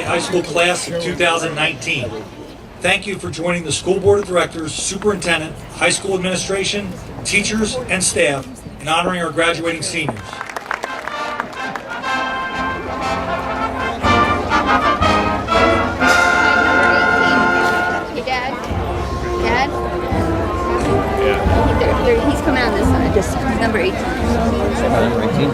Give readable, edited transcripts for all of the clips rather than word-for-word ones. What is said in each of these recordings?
High school class of 2019. Thank you for joining the School Board of Directors, Superintendent, High School Administration, teachers, and staff in honoring our graduating seniors. Hey, Dad? Dad? Yeah. He's coming on this side. He's number 18. Number 18?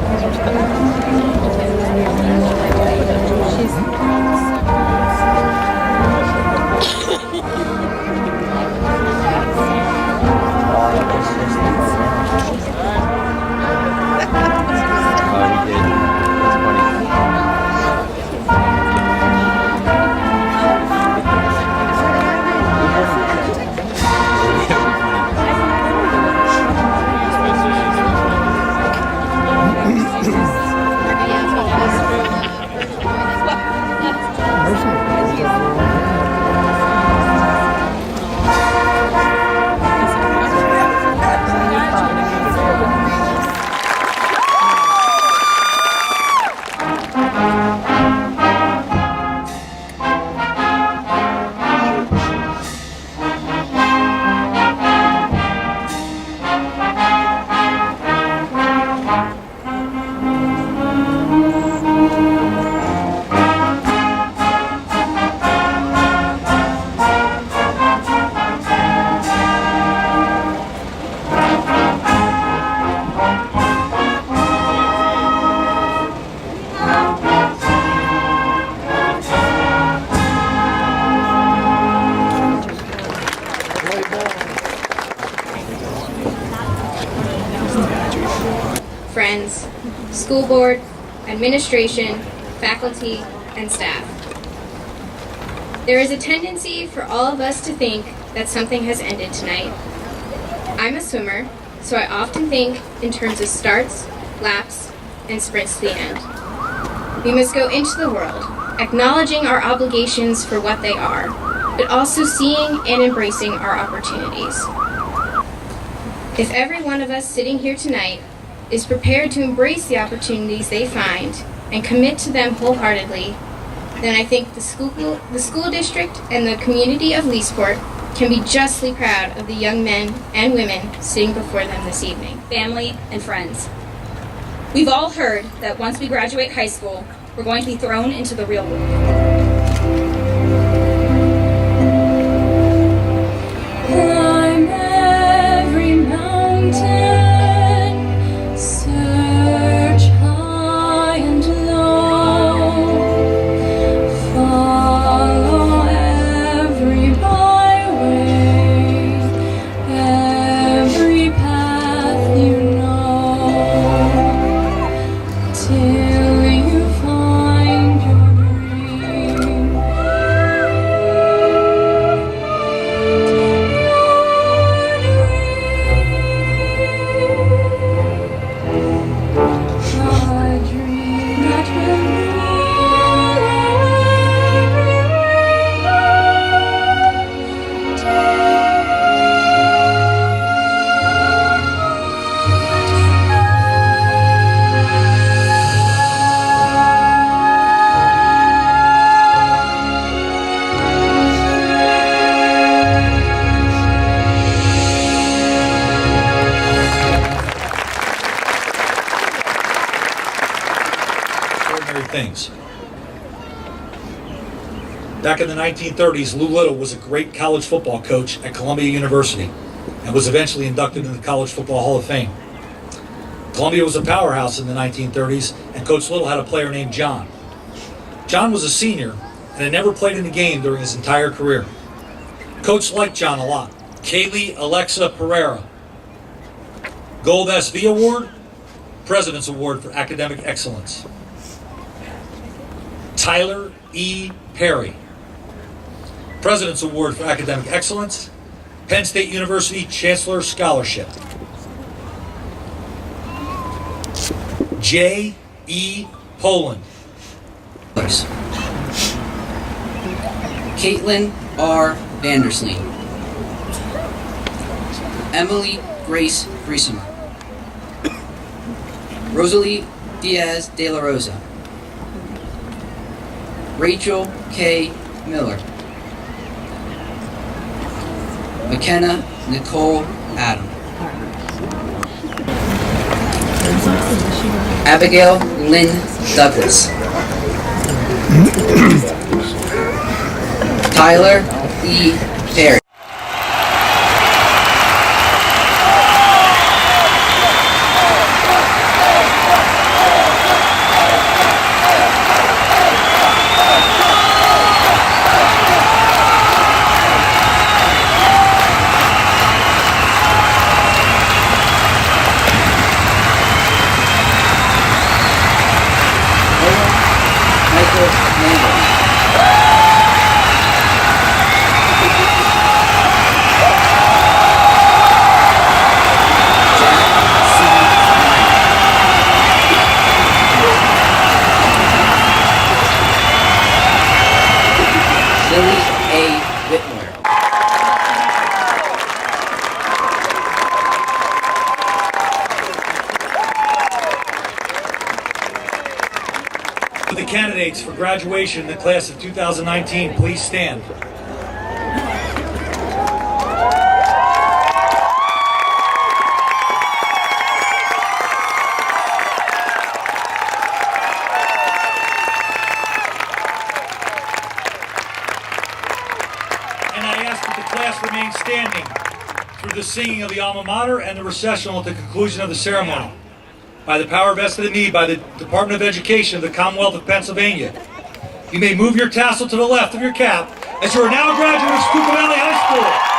Friends, school board, administration, faculty, and staff. There is a tendency for all of us to think that something has ended tonight. I'm a swimmer, so I often think in terms of starts, laps, and sprints to the end. We must go into the world, acknowledging our obligations for what they are, but also seeing and embracing our opportunities. If every one of us sitting here tonight is prepared to embrace the opportunities they find and commit to them wholeheartedly, then I think the school district and the community of Leesport can be justly proud of the young men and women sitting before them this evening. Family and friends. We've all heard that once we graduate high school, we're going to be thrown into the real world. Climb every mountain, search high and low, follow every byway, every path you know, till you find your dream. Things. Back in the 1930s, Lou Little was a great college football coach at Columbia University and was eventually inducted into the College Football Hall of Fame. Columbia was a powerhouse in the 1930s, and Coach Little had a player named John. John was a senior and had never played in a game during his entire career. Coach liked John a lot. Kaylee Alexa Pereira, Gold SV Award, President's Award for Academic Excellence. Tyler E. Perry, President's Award for Academic Excellence, Penn State University Chancellor Scholarship. J. E. Poland, Caitlin R. Vandersleen. Emily Grace Griesemer. Rosalie Diaz de la Rosa. Rachel K. Miller. McKenna Nicole Adam. Abigail Lynn Douglas. Tyler E. Perry. Michael Mangle. Lily A. Whitmore. For the candidates for graduation in the class of 2019, please stand. And I ask that the class remain standing through the singing of the alma mater and the recessional at the conclusion of the ceremony. By the power vested in me by the Department of Education of the Commonwealth of Pennsylvania, you may move your tassel to the left of your cap as you are now a graduate of Schuylkill Valley High School.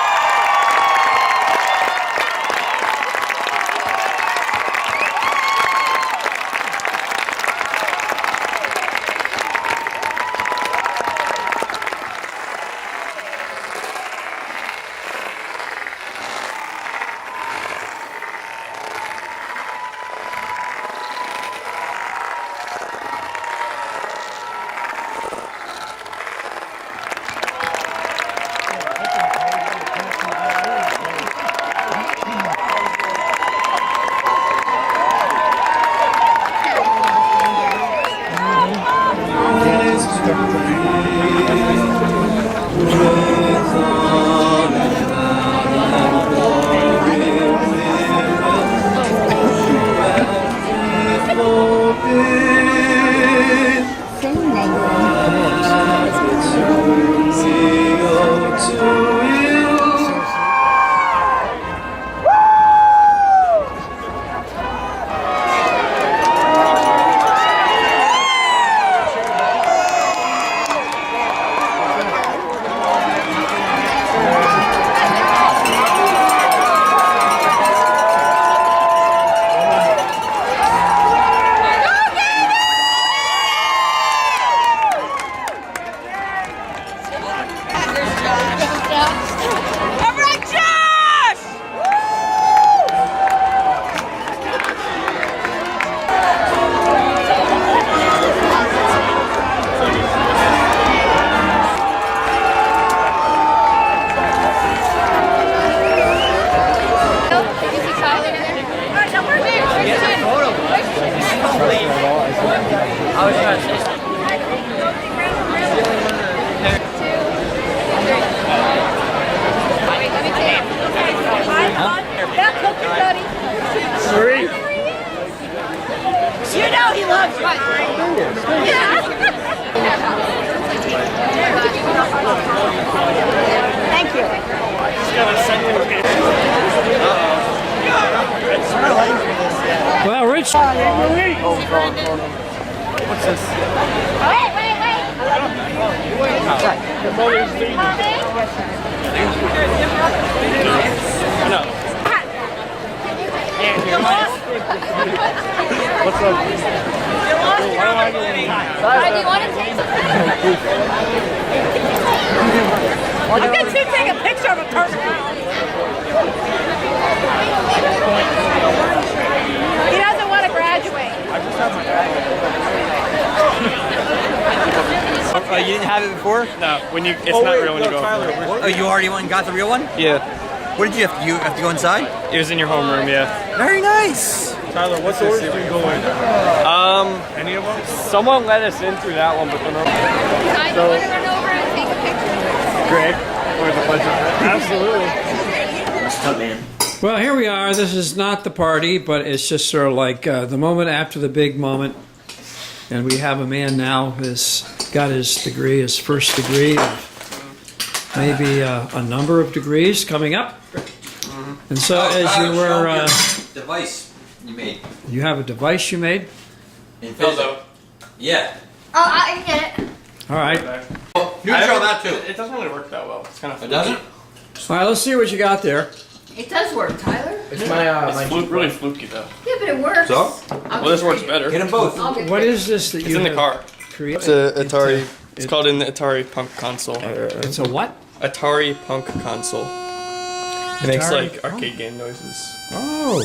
You know he loves you. Thank you. Well, Rich. What's this? Wait. You lost. What's up? You lost your opportunity. Do you want to take I'm going to take a picture of a turn around. He doesn't want to graduate. I just have my you didn't have it before? No, it's not real when you go. Oh, you already went and got the real one? Yeah, What did you have to do? You have to go inside? it was in your homeroom. Yeah. Very nice. Tyler, what's the order you go in? Any of them? Someone let us in through that one, but then. I don't want to run over and take a picture. Greg, with a bunch of. Absolutely. What's up, man? Well, here we are. This is not the party, but it's just sort of like the moment after the big moment. And we have a man now who's got his degree, his first degree of maybe a number of degrees coming up. And so as you were... device you made. You have a device you made? In physics. Yeah. Oh, I can get it. All right. Neutral that too. It doesn't really work that well. It's kind of. It doesn't? All right, let's see what you got there. It does work, Tyler. It's my really fluky though. Yeah, but it works. So? Well, this works better. Get them both. What is this that It's you in the have car. created? It's a Atari. It's called an Atari Punk console. It's a what? Atari Punk console. It makes Atari like Punk? arcade game noises. Oh.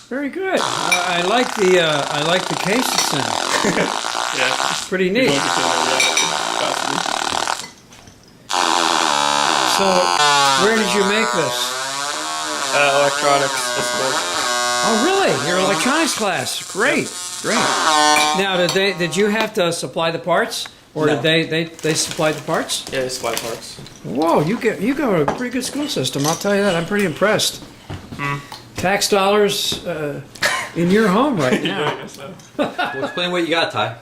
Very good. I like the case it's in. Yeah. It's pretty neat. So, where did you make this? Electronics school. Oh, really? Your electronics class. Great, great. Now, did you have to supply the parts, or No. did they supply the parts? Yeah, it's supply parts. Whoa, you go to a pretty good school system. I'll tell you that. I'm pretty impressed. Tax dollars in your home right now. Yeah, I guess so. Well, explain what you got, Ty.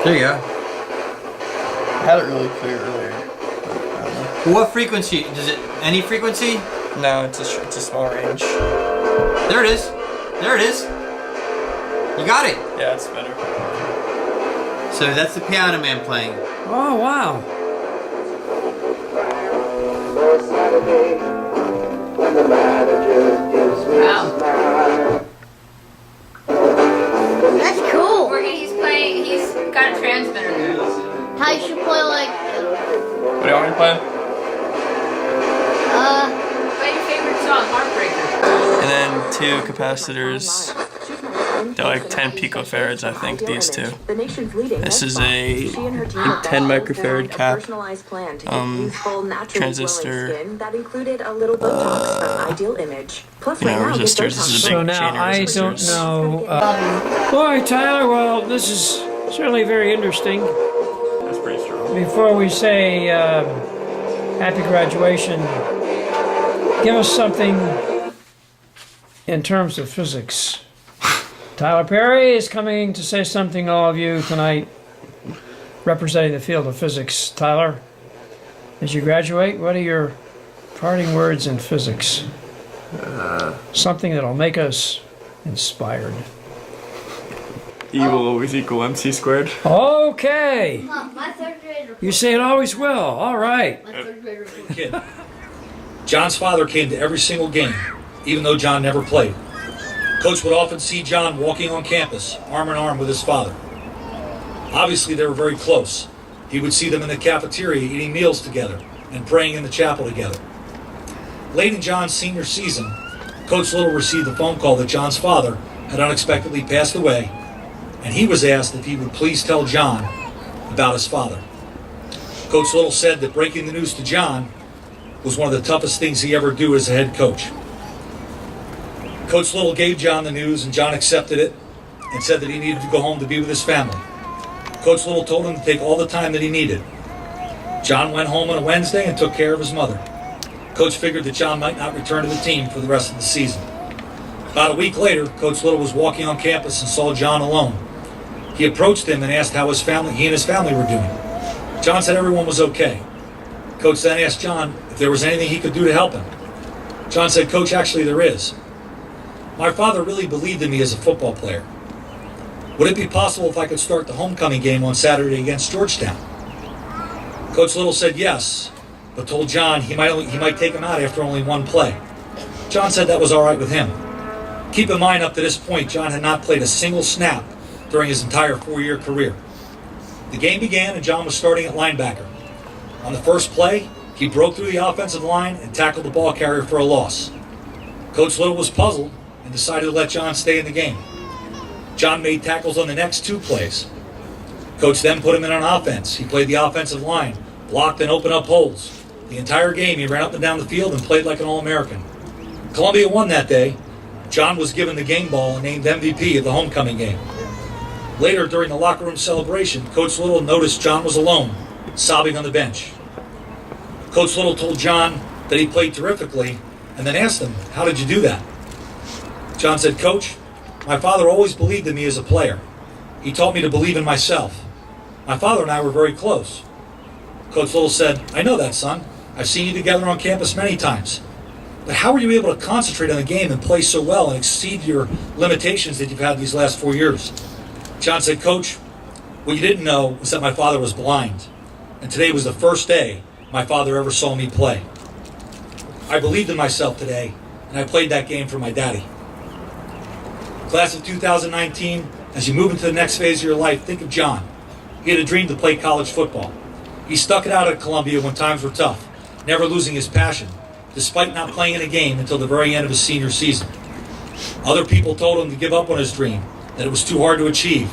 There you go. I had it really clear earlier. What frequency? Does it any frequency? No, it's a small range. There it is. There it is. You got it. Yeah, it's better. So that's the piano man playing. Oh, wow. That's cool. He's playing, he's got a transmitter. How you should play like, What do you want me to play? Play your favorite song, Heartbreaker. And then two capacitors. They're like 10 picofarads, I think, these two. This is a 10 microfarad cap transistor, resistors. This is a big So now, chain of I resistors. don't know. Boy, Tyler, well, this is certainly very interesting. That's pretty strong. Before we say happy graduation, give us something in terms of physics. Tyler Perry is coming to say something to all of you tonight, representing the field of physics. Tyler, as you graduate, what are your parting words in physics? Something that'll make us inspired. E will always equal MC squared. Okay. Mom, my third grader. You say it always will. All right. My third grader. Kid. John's father came to every single game, even though John never played. Coach would often see John walking on campus, arm in arm with his father. Obviously, they were very close. He would see them in the cafeteria eating meals together and praying in the chapel together. Late in John's senior season, Coach Little received a phone call that John's father had unexpectedly passed away, and he was asked if he would please tell John about his father. Coach Little said that breaking the news to John was one of the toughest things he ever do as a head coach. Coach Little gave John the news, and John accepted it and said that he needed to go home to be with his family. Coach Little told him to take all the time that he needed. John went home on a Wednesday and took care of his mother. Coach figured that John might not return to the team for the rest of the season. About a week later, Coach Little was walking on campus and saw John alone. He approached him and asked how he and his family were doing. John said everyone was okay. Coach then asked John if there was anything he could do to help him. John said, "Coach, actually there is. My father really believed in me as a football player. Would it be possible if I could start the homecoming game on Saturday against Georgetown?" Coach Little said yes, but told John he might take him out after only one play. John said that was all right with him. Keep in mind, up to this point, John had not played a single snap during his entire 4-year career. The game began and John was starting at linebacker. On the first play, he broke through the offensive line and tackled the ball carrier for a loss. Coach Little was puzzled and decided to let John stay in the game. John made tackles on the next 2 plays. Coach then put him in on offense. He played the offensive line, blocked and opened up holes. The entire game, he ran up and down the field and played like an All-American. Columbia won that day. John was given the game ball and named MVP of the homecoming game. Later, during the locker room celebration, Coach Little noticed John was alone, sobbing on the bench. Coach Little told John that he played terrifically and then asked him, "How did you do that?" John said, "Coach, my father always believed in me as a player. He taught me to believe in myself. My father and I were very close." Coach Little said, "I know that, son. I've seen you together on campus many times. But how were you able to concentrate on the game and play so well and exceed your limitations that you've had these last 4 years?" John said, "Coach, what you didn't know was that my father was blind. And today was the first day my father ever saw me play. I believed in myself today, and I played that game for my daddy." Class of 2019, as you move into the next phase of your life, think of John. He had a dream to play college football. He stuck it out at Columbia when times were tough, never losing his passion, despite not playing in a game until the very end of his senior season. Other people told him to give up on his dream, that it was too hard to achieve.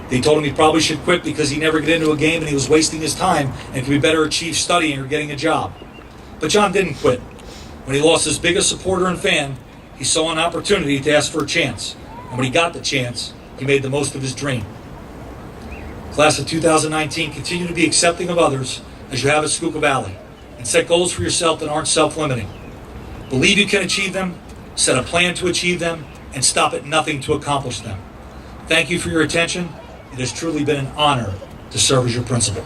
They told him he probably should quit because he'd never get into a game and he was wasting his time and could be better achieved studying or getting a job. But John didn't quit. When he lost his biggest supporter and fan, he saw an opportunity to ask for a chance. And when he got the chance, he made the most of his dream. Class of 2019, continue to be accepting of others as you have at Schuylkill Valley, and set goals for yourself that aren't self-limiting. Believe you can achieve them, set a plan to achieve them, and stop at nothing to accomplish them. Thank you for your attention. It has truly been an honor to serve as your principal.